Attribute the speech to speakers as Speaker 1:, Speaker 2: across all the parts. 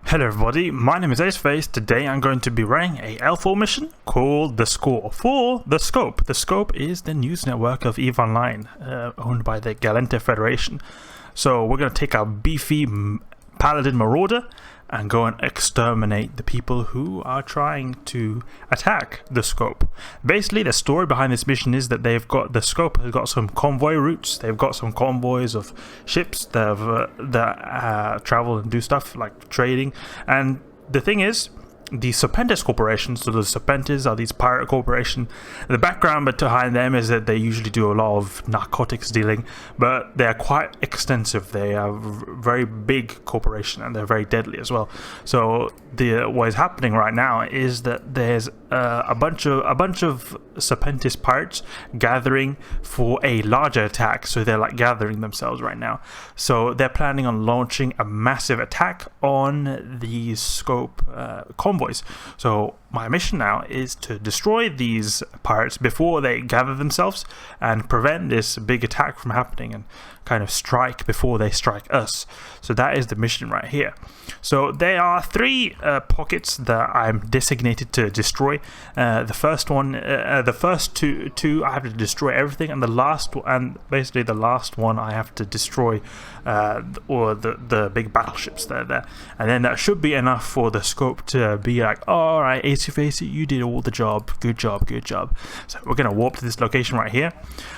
Speaker 1: Hello everybody, my name is Aceface. Today I'm going to be running a L4 mission called The Score for The Scope. The Scope is the news network of EVE Online, owned by the Galente Federation. So we're going to take our beefy Paladin Marauder and go and exterminate the people who are trying to attack the Scope. Basically, the story behind this mission is that the Scope has got some convoy routes. They've got some convoys of ships that travel and do stuff like trading. And the thing is, the Serpentis corporations, so the Serpentis are these pirate corporation. The background behind them is that they usually do a lot of narcotics dealing, but they are quite extensive. They are very big corporation and they're very deadly as well. So what is happening right now is that there's a bunch of Serpentis pirates gathering for a larger attack. So they're like gathering themselves right now. So they're planning on launching a massive attack on the Scope convoys. So my mission now is to destroy these pirates before they gather themselves and prevent this big attack from happening and kind of strike before they strike us. So that is the mission right here. So there are three pockets that I'm designated to destroy. The first one, the first two I have to destroy everything, and the last one I have to destroy the big battleships that are there. And then that should be enough for the Scope to be like, all right, Acey, you did all the job. Good job. So we're gonna warp to this location right here.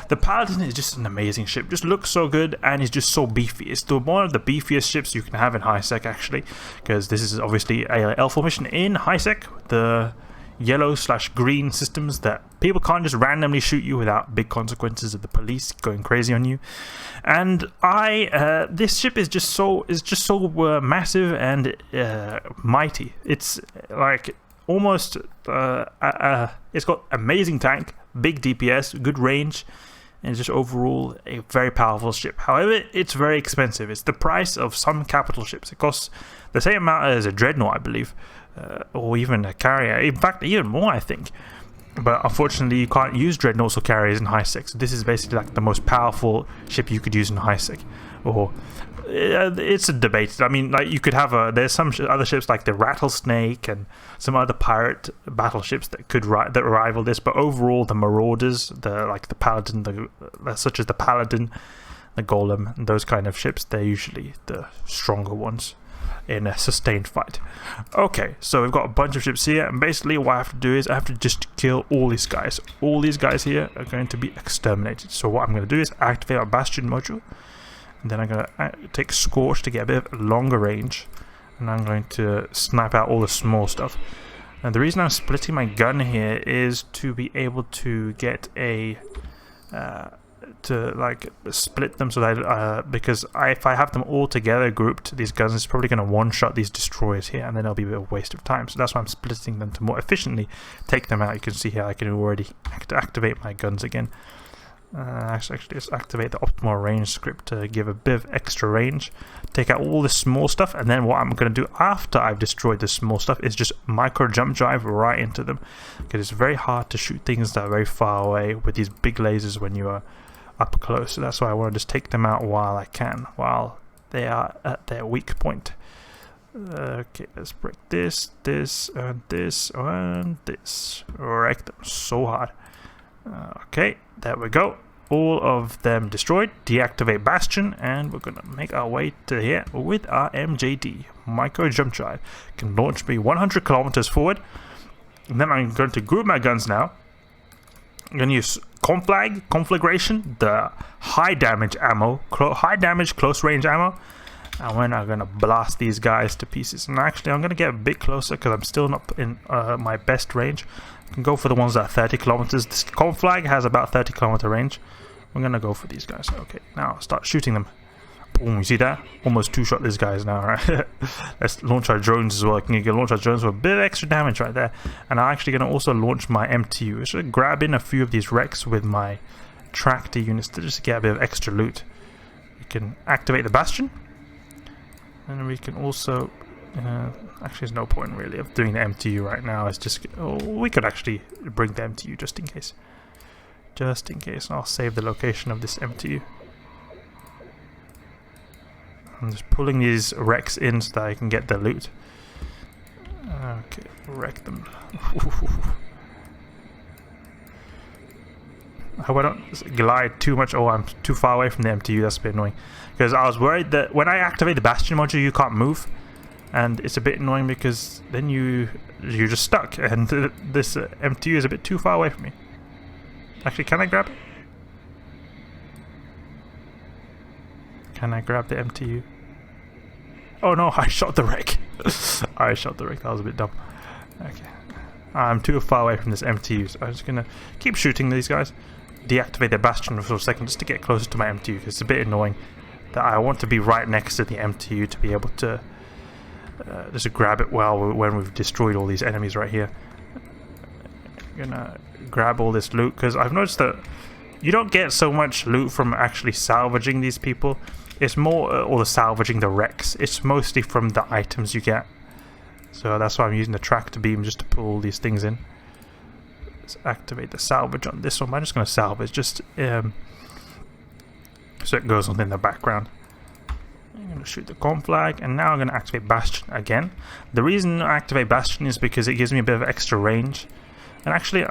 Speaker 1: The Paladin is just an amazing ship. Just looks so good and is just so beefy. It's one of the beefiest ships you can have in high sec actually, because this is obviously a L4 mission in high sec. The yellow/green systems that people can't just randomly shoot you without big consequences of the police going crazy on you. And this ship is just so massive and mighty. It's like almost it's got amazing tank, big DPS, good range, and just overall a very powerful ship. However, it's very expensive. It's the price of some capital ships. It costs the same amount as a Dreadnought, I believe, or even a carrier. In fact, even more, I think. But unfortunately, you can't use Dreadnoughts or carriers in high sec. So this is basically like the most powerful ship you could use in high sec. Or it's a debate. I mean, like you could have there's some other ships like the Rattlesnake and some other pirate battleships that could rival this. But overall, the Marauders, the Paladin, such as the Paladin, the Golem, and those kind of ships, they're usually the stronger ones in a sustained fight. Okay, so we've got a bunch of ships here, and basically what I have to do is I have to just kill all these guys. All these guys here are going to be exterminated. So what I'm going to do is activate our Bastion Module, and then I'm going to take Scorch to get a bit of longer range, and I'm going to snipe out all the small stuff. And the reason I'm splitting my gun here is to be able to get a to like split them, so that because if I have them all together grouped, these guns is probably going to one-shot these destroyers here, and then it'll be a bit of a waste of time. So that's why I'm splitting them to more efficiently take them out. You can see here I can already activate my guns again. Actually just activate the optimal range script to give a bit of extra range, take out all the small stuff, and then what I'm going to do after I've destroyed the small stuff is just micro jump drive right into them, because it's very hard to shoot things that are very far away with these big lasers when you are up close. So that's why I want to just take them out while I can, while they are at their weak point. Okay, let's break this, and this, and this. Wreck them so hard. Okay, there we go. All of them destroyed. Deactivate Bastion, and we're gonna make our way to here with our MJD micro jump drive. Can launch me 100 kilometers forward, and then I'm going to group my guns now. I'm going to use Conflagration, the high damage ammo, high damage close range ammo, and we're now going to blast these guys to pieces. And actually, I'm going to get a bit closer because I'm still not in my best range. I can go for the ones that are 30 kilometers. This Conflag has about 30 kilometer range. I'm going to go for these guys. Okay, now start shooting them. Boom, you see that? Almost two-shot these guys now, right? Let's launch our drones as well. You can launch our drones for a bit of extra damage right there. And I'm actually going to also launch my MTU. I should grab in a few of these wrecks with my tractor units to just get a bit of extra loot. We can activate the Bastion. And we can also... actually, there's no point really of doing the MTU right now. It's just... Oh, we could actually bring the MTU just in case. Just in case. I'll save the location of this MTU. I'm just pulling these wrecks in so that I can get the loot. Okay, wreck them. I hope I don't glide too much. Oh, I'm too far away from the MTU. That's a bit annoying. Because I was worried that when I activate the Bastion module, you can't move. And it's a bit annoying because then you're just stuck. And this MTU is a bit too far away from me. Actually, can I grab it? Can I grab the MTU? Oh no, I shot the wreck. I shot the wreck. That was a bit dumb. Okay. I'm too far away from this MTU, so I'm just going to keep shooting these guys. Deactivate the Bastion for a second just to get closer to my MTU, because it's a bit annoying that I want to be right next to the MTU to be able to just grab it when we've destroyed all these enemies right here. I'm gonna grab all this loot, because I've noticed that you don't get so much loot from actually salvaging these people. It's more, or salvaging the wrecks, it's mostly from the items you get. So that's why I'm using the tractor beam, just to pull these things in. Let's activate the salvage on this one. I'm just going to salvage just so it goes on in the background. I'm going to shoot the conflag, and now I'm going to activate Bastion again. The reason I activate Bastion is because it gives me a bit of extra range, and actually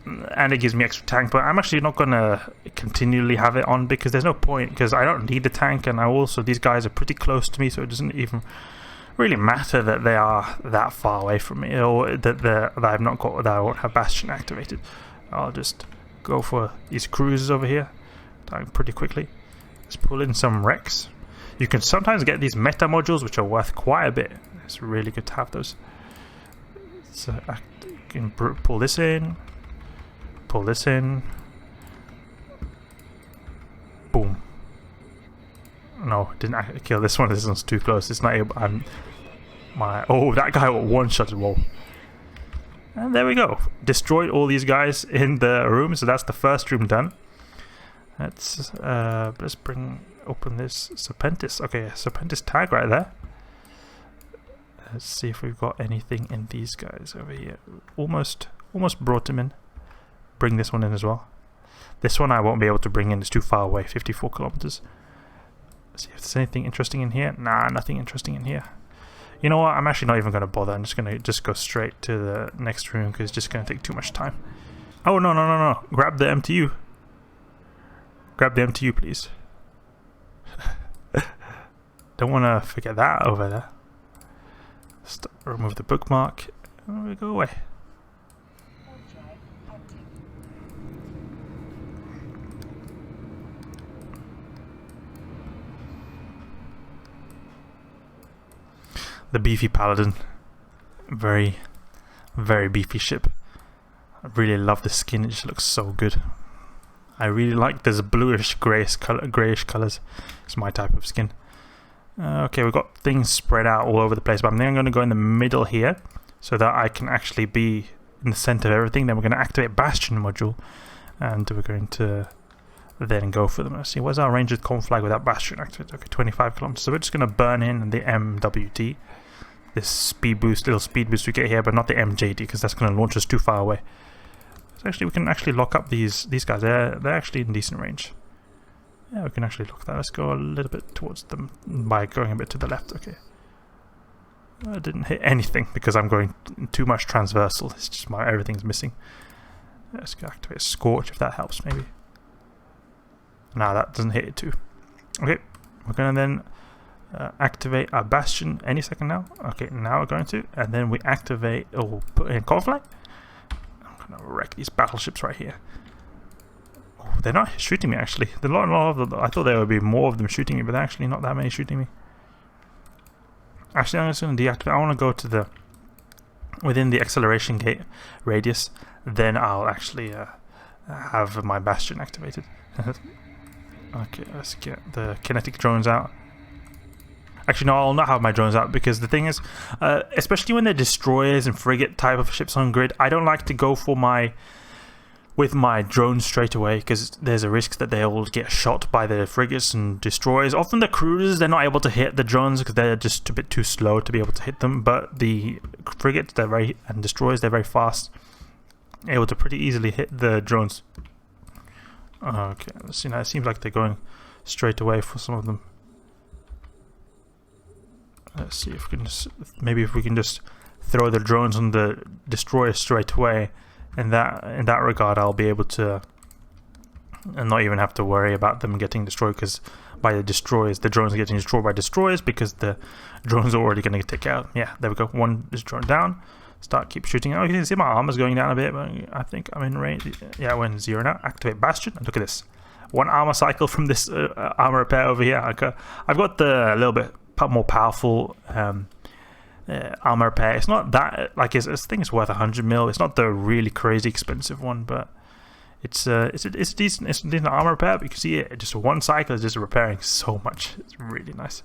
Speaker 1: and it gives me extra tank, but I'm actually not going to continually have it on because there's no point, because I don't need the tank, and these guys are pretty close to me, so it doesn't even really matter that they are that far away from me, or that I won't have Bastion activated. I'll just go for these cruisers over here, dying pretty quickly. Let's pull in some wrecks. You can sometimes get these meta modules, which are worth quite a bit. It's really good to have those. So I can pull this in, pull this in. Boom. No, didn't kill this one. This one's too close. It's not able. Oh, that guy got one-shotted. Whoa. And there we go. Destroyed all these guys in the room. So that's the first room done. Let's open this Serpentis. Okay, Serpentis tag right there. Let's see if we've got anything in these guys over here. Almost brought him in. Bring this one in as well. This one I won't be able to bring in. It's too far away. 54 kilometers. Let's see if there's anything interesting in here. Nah, nothing interesting in here. You know what? I'm actually not even going to bother. I'm just going to go straight to the next room because it's just going to take too much time. Oh, no. Grab the MTU. Grab the MTU, please. Don't want to forget that over there. Remove the bookmark. And we go away. The beefy Paladin. Very, very beefy ship. I really love the skin. It just looks so good. I really like this bluish grayish colors. It's my type of skin. Okay, we've got things spread out all over the place, but I think I'm going to go in the middle here so that I can actually be in the center of everything. Then we're going to activate Bastion module, and we're going to then go for them. Let's see, what's our range with conflag without Bastion activated? Okay, 25 kilometers. So we're just going to burn in the MWD, this speed boost, little speed boost we get here, but not the MJD because that's going to launch us too far away. So actually, we can actually lock up these guys. They're actually in decent range. Yeah, we can actually look that. Let's go a little bit towards them by going a bit to the left. Okay. I didn't hit anything because I'm going too much transversal. It's just everything's missing. Let's go activate Scorch if that helps, maybe. No, that doesn't hit it too. Okay, we're going to then activate our Bastion any second now. Okay, now we're going to. And then we activate, put in conflag. I'm going to wreck these battleships right here. They're not shooting me actually. I thought there would be more of them shooting me, but they're actually not that many shooting me. Actually, I'm just going to deactivate. I want to go to within the acceleration gate radius. Then I'll actually have my Bastion activated. Okay, let's get the kinetic drones out. Actually, no, I'll not have my drones out because the thing is, especially when they're destroyers and frigate type of ships on grid, I don't like to go for with my drones straight away because there's a risk that they'll get shot by the frigates and destroyers. Often the cruisers, they're not able to hit the drones because they're just a bit too slow to be able to hit them, but the frigates and destroyers, they're very fast, able to pretty easily hit the drones. Okay, let's see now. It seems like they're going straight away for some of them. Let's see if we can just throw the drones on the destroyer straight away. In that regard, I'll be able to and not even have to worry about them getting destroyed because by the destroyers, the drones are getting destroyed by destroyers because the drones are already going to get taken out. Yeah, there we go. One is drone down. Keep shooting. Oh, you can see my armor's going down a bit, but I think I'm in range. Yeah, we're in 0 now. Activate Bastion. Look at this. 1 armor cycle from this armor repair over here. I've got the little bit more powerful armor repair. It's not that like I think it's worth 100 mil. It's not the really crazy expensive one, but it's a decent armor repair. But you can see it just 1 cycle is just repairing so much. It's really nice.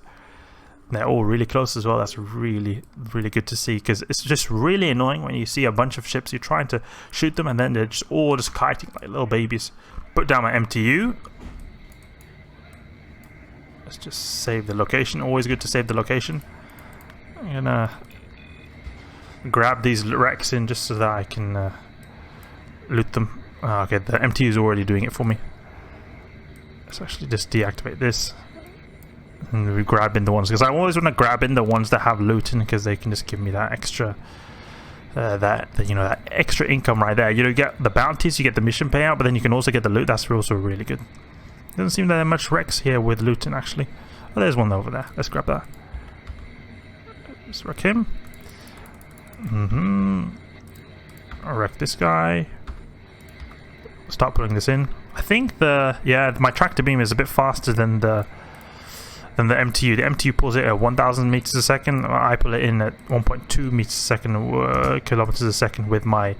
Speaker 1: They're all really close as well. That's really good to see, because it's just really annoying when you see a bunch of ships, you're trying to shoot them and then they're just all just kiting like little babies. Put down my MTU. Let's just save the location. Always good to save the location. I'm gonna grab these wrecks in just so that I can loot them. Okay, the MTU is already doing it for me. Let's actually just deactivate this. And we grab in the ones, because I always want to grab in the ones that have loot in, because they can just give me that extra that extra income right there. You get the bounties, you get the mission payout, but then you can also get the loot. That's also really good. Doesn't seem there are much wrecks here with loot in, actually. Oh, there's one over there. Let's grab that. Let's wreck him. I'll wreck this guy. Start putting this in. I think my tractor beam is a bit faster than the MTU. The MTU pulls it at 1,000 meters a second. I pull it in at 1.2 meters a second, kilometers a second with my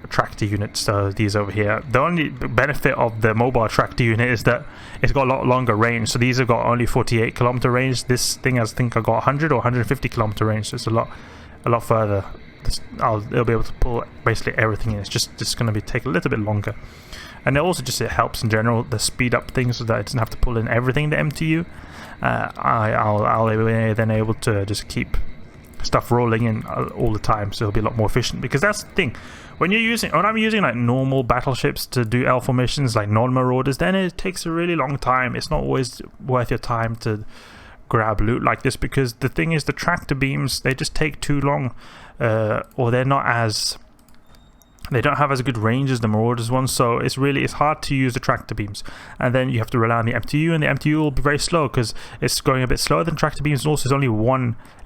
Speaker 1: tractor unit. So these over here. The only benefit of the mobile tractor unit is that it's got a lot longer range. So these have got only 48 kilometer range. This thing I think I got 100 or 150 kilometer range. So it's a lot further. It'll be able to pull basically everything in. It's just going to take a little bit longer. And it also it helps in general the speed up things so that it doesn't have to pull in everything the MTU. I'll be then able to just keep stuff rolling in all the time, so it'll be a lot more efficient. Because that's the thing, when I'm using like normal battleships to do L formations, like non-marauders, then it takes a really long time. It's not always worth your time to grab loot like this, because the thing is, the tractor beams, they just take too long, or they don't have as good range as the Marauders ones, so it's hard to use the tractor beams. And then you have to rely on the MTU, and the MTU will be very slow because it's going a bit slower than tractor beams, and also it's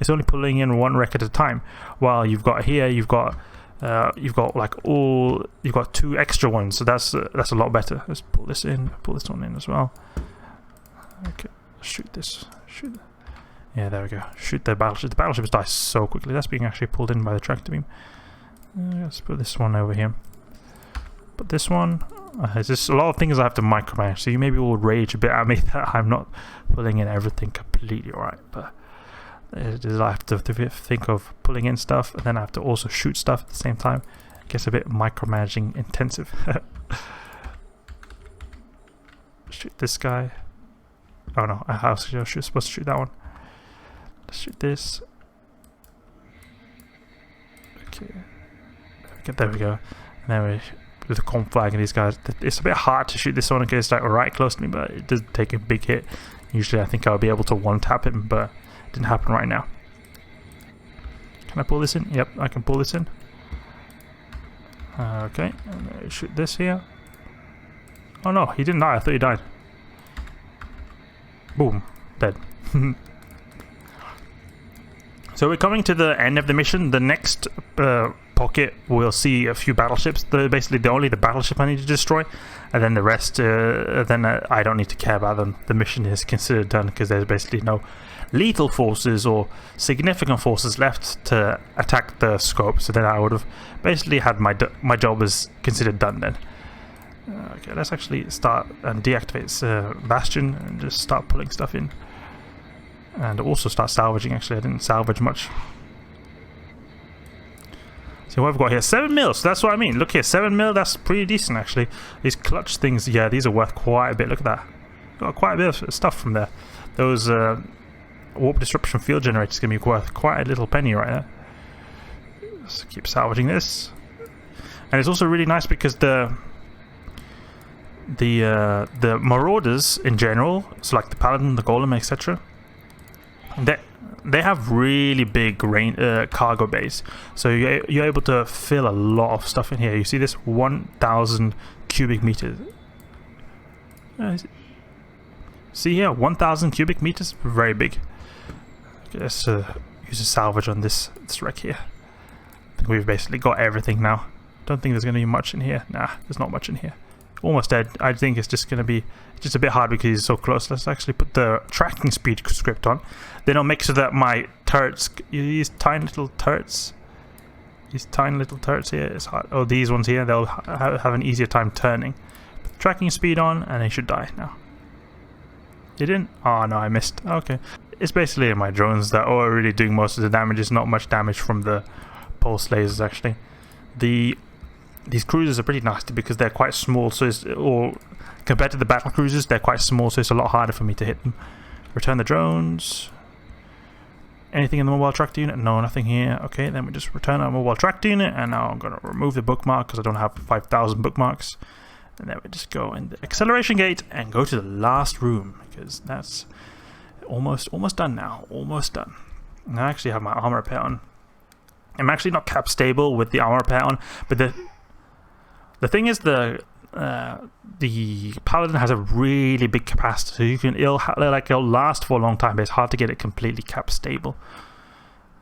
Speaker 1: only pulling in 1 wreck at a time. While you've got 2 extra ones, so that's a lot better. Let's pull this one in as well. Okay, shoot this. Yeah, there we go. Shoot the battleship. The battleships die so quickly. That's being actually pulled in by the tractor beam. Let's put this one over here. But this one, there's just a lot of things I have to micromanage. So you maybe will rage a bit at me that I'm not pulling in everything completely right. But I have to think of pulling in stuff, and then I have to also shoot stuff at the same time. It gets a bit micromanaging intensive. Shoot this guy. Oh no, I was supposed to shoot that one. Let's shoot this. Okay. There we go. And then we do the conflag and these guys. It's a bit hard to shoot this one because it's like right close to me, but it does take a big hit. Usually I think I'll be able to one-tap him, but it didn't happen right now. Can I pull this in? Yep, I can pull this in. Okay, and shoot this here. Oh no, he didn't die. I thought he died. Boom, dead. So we're coming to the end of the mission. The next pocket, we'll see a few battleships. Basically, only the battleship I need to destroy, and then the rest, I don't need to care about them. The mission is considered done because there's basically no lethal forces or significant forces left to attack the scope. So then I would have basically had my job is considered done then. Okay, let's actually start and deactivate Bastion and just start pulling stuff in. And also start salvaging. Actually, I didn't salvage much. So what I've got here, 7 mil. So that's what I mean. Look here, 7 mil. That's pretty decent actually. These clutch things, yeah, these are worth quite a bit. Look at that. Got quite a bit of stuff from there. Those warp disruption field generators gonna be worth quite a little penny right there. Let's keep salvaging this. And it's also really nice because the Marauders in general, so like the Paladin, the Golem, etc. They have really big cargo bays, so you're able to fill a lot of stuff in here. You see this 1,000 cubic meters. See here, 1,000 cubic meters, very big. Let's use a salvage on this wreck here. I think we've basically got everything now. Don't think there's going to be much in here. Nah, there's not much in here. Almost dead. I think it's just going to be just a bit hard because he's so close. Let's actually put the tracking speed script on. Then I'll make sure that my turrets, these tiny little turrets here, it's hard. Oh, these ones here, they'll have an easier time turning. Put the tracking speed on, and they should die now. You didn't? Oh no, I missed. Okay. It's basically my drones that are really doing most of the damage. It's not much damage from the pulse lasers actually. These cruisers are pretty nasty because they're quite small, so compared to the battle cruisers, they're quite small, so it's a lot harder for me to hit them. Return the drones. Anything in the mobile tractor unit? No, nothing here. Okay, then we just return our mobile tractor unit, and now I'm going to remove the bookmark because I don't have 5,000 bookmarks. And then we just go in the acceleration gate and go to the last room because that's almost done now. Almost done. And I actually have my armor repair on. I'm actually not cap stable with the armor repair on, but the thing is the Paladin has a really big capacitor, so it'll last for a long time, but it's hard to get it completely cap stable.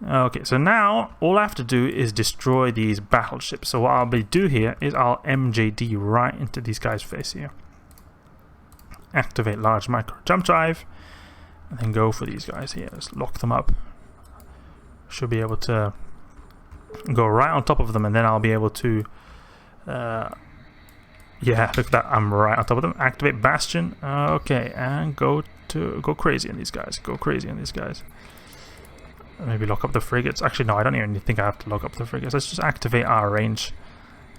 Speaker 1: Okay, so now all I have to do is destroy these battleships. So what I'll do here is I'll MJD right into these guys' face here. Activate large micro jump drive, and then go for these guys here. Let's lock them up. Should be able to go right on top of them, and then I'll be able to yeah, look at that, I'm right on top of them. Activate Bastion. Okay, and go crazy on these guys. Go crazy on these guys. Maybe lock up the frigates. Actually, no, I don't even think I have to lock up the frigates. Let's just activate our range.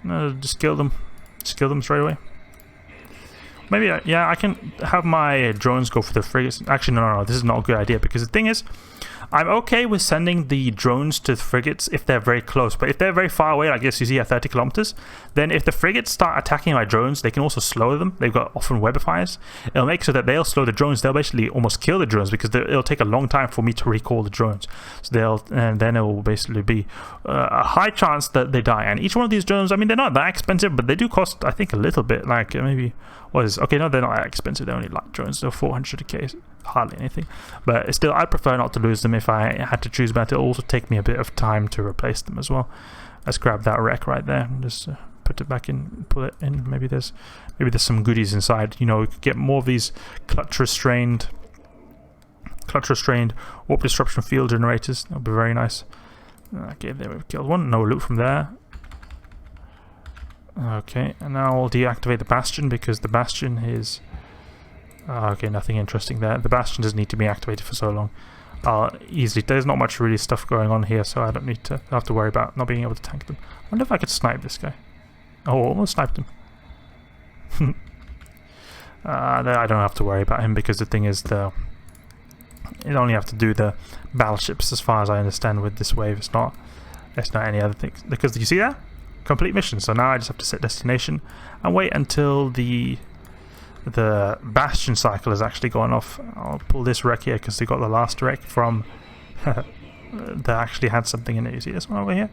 Speaker 1: No, just kill them. Just kill them straight away. Maybe, yeah, I can have my drones go for the frigates. Actually, no, this is not a good idea because the thing is, I'm okay with sending the drones to the frigates if they're very close, but if they're very far away, like this, you see at 30 kilometers, then if the frigates start attacking my drones, they can also slow them. They've got often webifiers. It'll make so that they'll slow the drones. They'll basically almost kill the drones because it'll take a long time for me to recall the drones. So then it will basically be a high chance that they die. And each one of these drones, I mean, they're not that expensive, but they do cost, I think, a little bit. Like maybe, what is, okay, no, they're not that expensive. They're only light drones. They're 400k. Hardly anything, but still I prefer not to lose them if I had to choose, but it'll also take me a bit of time to replace them as well. Let's grab that wreck right there and just put it back in, pull it in. Maybe there's some goodies inside. You know, we could get more of these clutch restrained warp disruption field generators. That'll be very nice. Okay, there we've killed one. No loot from there. Okay, and now I'll deactivate the Bastion because the Bastion is okay, nothing interesting there. The Bastion doesn't need to be activated for so long. Easily, there's not much really stuff going on here, so I don't have to worry about not being able to tank them. I wonder if I could snipe this guy. Oh, almost sniped him. I don't have to worry about him because the thing is, you only have to do the battleships as far as I understand with this wave. It's not any other things. Because you see that? Complete mission. So now I just have to set destination and wait until the Bastion cycle has actually gone off. I'll pull this wreck here because they got the last wreck from that actually had something in it. You see this one over here?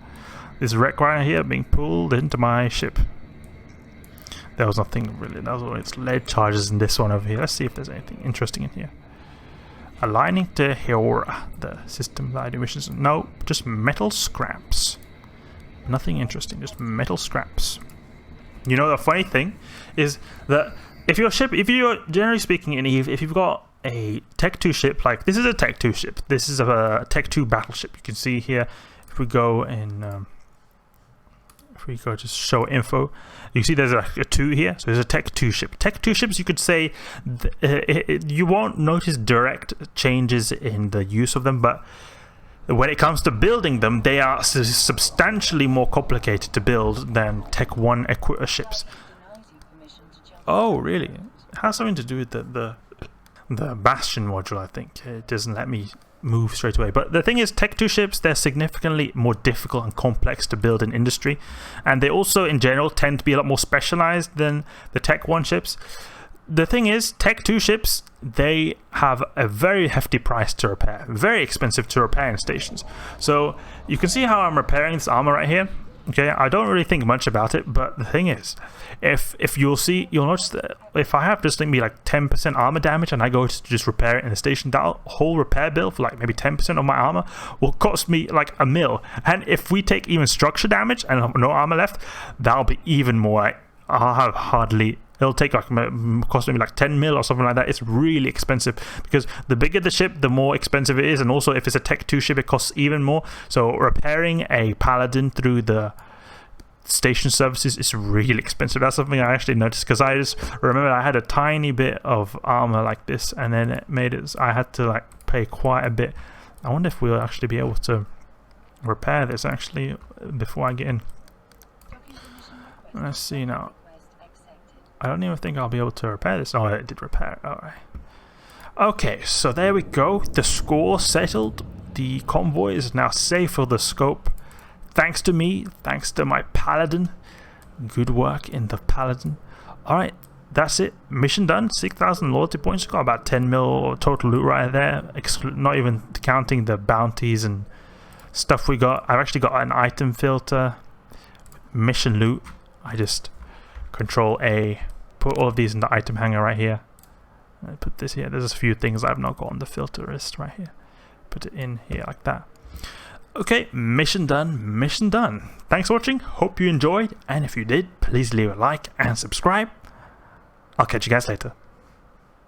Speaker 1: This wreck right here being pulled into my ship. There was nothing really. That was all its lead charges in this one over here. Let's see if there's anything interesting in here. Aligning to Heora, the system that I do missions. No, just metal scraps. Nothing interesting, just metal scraps. You know, the funny thing is that if you're generally speaking in Eve, if you've got a Tech 2 ship, like this is a Tech 2 ship, this is a Tech 2 battleship. You can see here, if we go in, if we go to show info, you see there's a 2 here, so there's a Tech 2 ship. Tech 2 ships, you could say, you won't notice direct changes in the use of them, but when it comes to building them, they are substantially more complicated to build than Tech 1 ships. Oh, really? It has something to do with the Bastion module, I think. It doesn't let me move straight away. But the thing is, Tech 2 ships, they're significantly more difficult and complex to build in industry. And they also, in general, tend to be a lot more specialized than the Tech 1 ships. the thing is, Tech 2 ships, they have a very hefty price to repair. Very expensive to repair in stations. So you can see how I'm repairing this armor right here. Okay, I don't really think much about it, but the thing is, if you'll notice that if I have just maybe like 10% armor damage and I go to just repair it in the station, that whole repair bill for like maybe 10% of my armor will cost me like $1 mil. And if we take even structure damage and no armor left, that'll be even more. Like, I'll have hardly. It'll take like cost me like 10 mil or something like that. It's really expensive because the bigger the ship, the more expensive it is, and also if it's a Tech 2 ship, it costs even more. So repairing a Paladin through the station services is really expensive. That's something I actually noticed because I just remember I had a tiny bit of armor like this, and then it made it. I had to like pay quite a bit. I wonder if we'll actually be able to repair this actually before I get in. Let's see now. I don't even think I'll be able to repair this. Oh, it did repair. Alright. Okay, so there we go. The score settled. The convoy is now safe for the scope. Thanks to me. Thanks to my Paladin. Good work in the Paladin. Alright, that's it. Mission done. 6,000 loyalty points. Got about 10 mil total loot right there. Not even counting the bounties and stuff we got. I've actually got an item filter. Mission loot. I just Control A, put all of these in the item hanger right here. I put this here. There's a few things I've not got on the filter list right here. Put it in here like that. Okay, mission done, mission done. Thanks for watching. Hope you enjoyed, and if you did, please leave a like and subscribe. I'll catch you guys later.